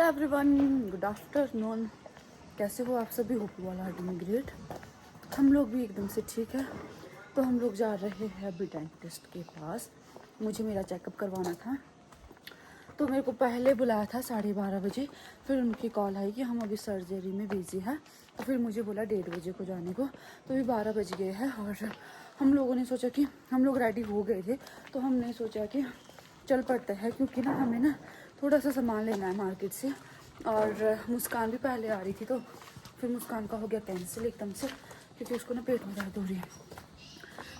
Everyone, good afternoon. कैसे हो आप सभी? Hope you all are doing great. हम लोग भी एकदम से ठीक है। तो हम लोग जा रहे हैं अभी डेंटिस्ट के पास। मुझे मेरा चेकअप करवाना था, तो मेरे को पहले बुलाया था 12:30 बजे। फिर उनकी कॉल आई कि हम अभी सर्जरी में बिजी हैं, तो फिर मुझे बोला 1:30 बजे को जाने को। तो अभी 12 बज गए हैं और हम लोगों ने सोचा कि हम लोग रेडी हो गए थे, तो हमने सोचा कि चल पड़ते हैं, क्योंकि ना हमें ना थोड़ा सा सामान लेना है मार्केट से। और मुस्कान भी पहले आ रही थी, तो फिर मुस्कान का हो गया कैंसिल एकदम से, क्योंकि उसको ना पेट में दर्द हो रही है।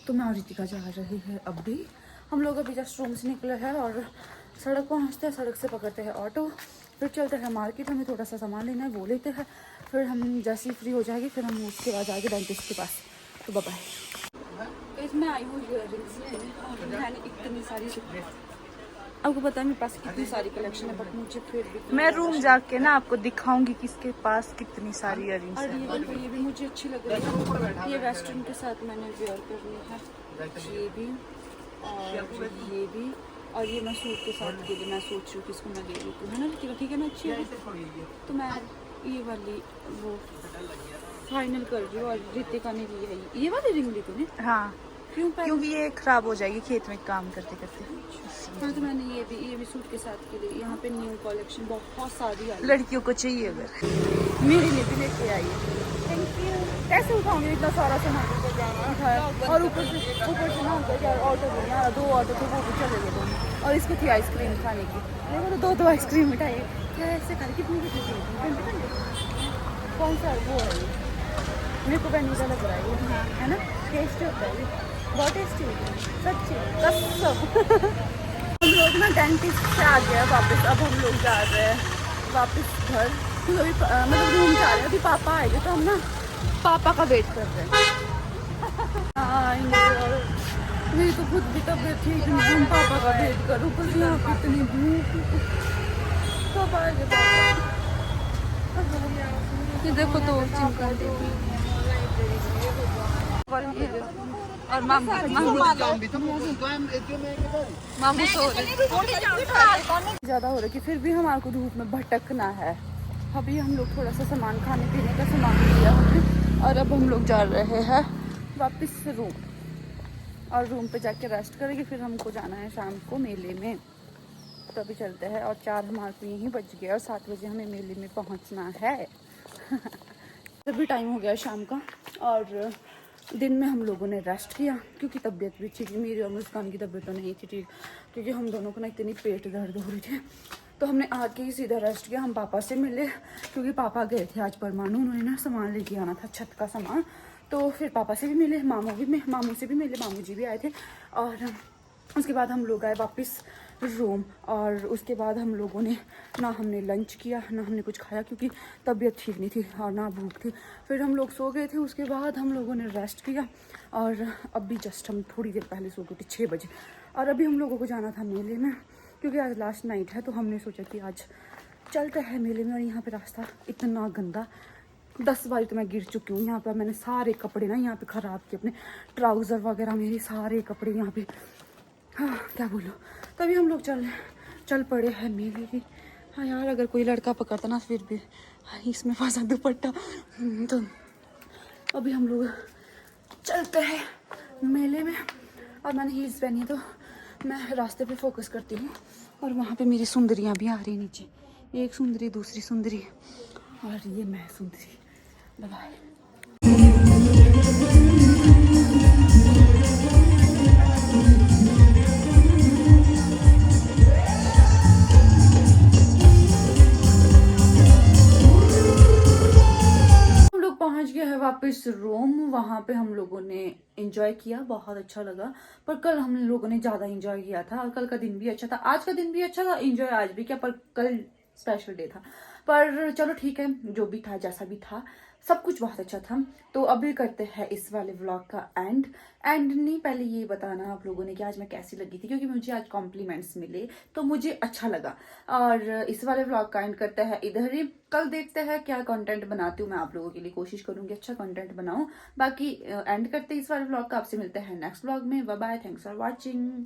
तो मैं और रितिका जा रही है अभी। हम लोग अभी जस्ट रूम से निकले हैं और सड़क पहुंचते हैं, सड़क से पकड़ते हैं ऑटो, फिर चलते हैं मार्केट। हमें थोड़ा सा सामान लेना है, वो लेते हैं। फिर हम जैसे ही फ्री हो जाएगी, फिर हम उसके बाद जाएंगे डेंटिस्ट के पास। तो बाय बाय। इसमें आई हूँ इयररिंग्स लेने, और मैंने इतनी सारी, आपको पता है मेरे पास कितनी सारी कलेक्शन है, बट मुझे फिर भी मैं रूम जाके ना आपको दिखाऊंगी किसके पास कितनी सारी इयररिंग्स और हैं। ये भी मुझे अच्छी लग रही है। ये वेस्टर्न के साथ मैंने वेयर करनी है, ये भी और ये भी। और ये मैं सूट के साथ के लिए मैं सोच रही हूँ कि इसको मैं ले लेती हूँ, है ना? ठीक है ना? अच्छी है। तो मैं ये वाली वो फाइनल कर रही हूँ। और रितिका ने ली है ये वाली रिंग ली तूने? हाँ, क्योंकि क्योंकि ये खराब हो जाएगी खेत में काम करते करते। हाँ, तो मैंने ये भी सूट के साथ के लिए। यहाँ पे न्यू कलेक्शन बहुत सारी आई। लड़कियों को चाहिए अगर। मेरे लिए भी लेके आई है। Thank you. कैसे उठाऊंगी इतना सारा सामान उठाया? और ऊपर से ना यार ऑटो भी नहीं आ रहा, 2 ऑटो थे, वो भी चले गए दोनों। और इसकी थी आइसक्रीम खाने की, देखो तो 2 आइसक्रीम मिठाई कैसे खाने। कितनी की थी? कौन सा वो है ये? मेरे को वैनिला लग रहा है ये, है ना? टेस्टी होता है ये, बहुत टेस्टी होता है सच्ची कसम। हम लोग ना डेंटिस्ट से आ गए वापस। अब हम लोग जा रहे हैं वापस घर, क्योंकि मतलब रूम जा रहे हैं। अभी पापा आएंगे, तो हम ना पापा का वेट कर रहे हैं। आएंगे और मेरी तो खुद भी तबीयत ठीक नहीं, हम पापा का वेट कर। ऊपर से यहाँ पे इतनी भूख, कब आएंगे पापा? ये देखो तो चिमकांडी और मामू सो ज़्यादा हो रहा है कि फिर भी हमारे को धूप में भटकना है। अभी हम लोग थोड़ा सा सामान, खाने पीने का सामान लिया हमने, और अब हम लोग जा रहे हैं वापस रूम। और रूम पे जाके रेस्ट करेंगे। फिर हमको जाना है शाम को मेले में, तो अभी चलते हैं। और 4 हमारे को यहीं बज गया, और 7 बजे हमें मेले में पहुंचना है। अभी टाइम हो गया शाम का, और दिन में हम लोगों ने रेस्ट किया, क्योंकि तबीयत भी ठीक है। मेरी और मुस्कान की तबीयत तो नहीं थी ठीक, क्योंकि हम दोनों को ना इतनी पेट दर्द हो रही थी। तो हमने आके ही सीधा रेस्ट किया। हम पापा से मिले, क्योंकि पापा गए थे आज परमाणु, उन्होंने ना सामान लेके आना था, छत का सामान। तो फिर पापा से भी मिले, मामू से भी मिले, मामू जी भी आए थे। और उसके बाद हम लोग आए वापस रूम। और उसके बाद हम लोगों ने ना हमने लंच किया, ना हमने कुछ खाया, क्योंकि तबीयत ठीक नहीं थी और ना भूख थी। फिर हम लोग सो गए थे। उसके बाद हम लोगों ने रेस्ट किया, और अभी जस्ट हम थोड़ी देर पहले सो गए थे, 6 बजे। और अभी हम लोगों को जाना था मेले में, क्योंकि आज लास्ट नाइट है। तो हमने सोचा कि आज चलते हैं मेले में। और यहाँ पर रास्ता इतना गंदा, 10 बार तो मैं गिर चुकी हूँ यहाँ पर। मैंने सारे कपड़े ना यहाँ पे ख़राब किए, अपने ट्राउज़र वगैरह, मेरे सारे कपड़े यहाँ पे, हाँ क्या बोलूँ। तभी हम लोग चल पड़े हैं मेले की। हाँ यार, अगर कोई लड़का पकड़ता ना, फिर भी इसमें फंसा दुपट्टा। तो अभी हम लोग चलते हैं मेले में। और मैंने हील्स पहनी है, तो मैं रास्ते पे फोकस करती हूँ। और वहाँ पे मेरी सुंदरियाँ भी आ रही हैं नीचे, एक सुंदरी, दूसरी सुंदरी, और ये मैं सुंदरी। बाय। पहुंच गया है वापस रूम। वहाँ पे हम लोगों ने एंजॉय किया, बहुत अच्छा लगा। पर कल हम लोगों ने ज़्यादा एंजॉय किया था, और कल का दिन भी अच्छा था, आज का दिन भी अच्छा था। एंजॉय आज भी किया, पर कल स्पेशल डे था। पर चलो ठीक है, जो भी था, जैसा भी था, सब कुछ बहुत अच्छा था। तो अभी करते हैं इस वाले व्लॉग का एंड नहीं, पहले ये बताना आप लोगों ने कि आज मैं कैसी लगी थी, क्योंकि मुझे आज कॉम्प्लीमेंट्स मिले, तो मुझे अच्छा लगा। और इस वाले व्लॉग का एंड करते हैं इधर ही। कल देखते हैं क्या कंटेंट बनाती हूँ मैं आप लोगों के लिए, कोशिश करूंगी अच्छा कंटेंट बनाऊं। बाकी एंड करते हैं इस वाले व्लॉग का। आपसे मिलते हैं नेक्स्ट व्लॉग में। Bye bye, thanks for watching.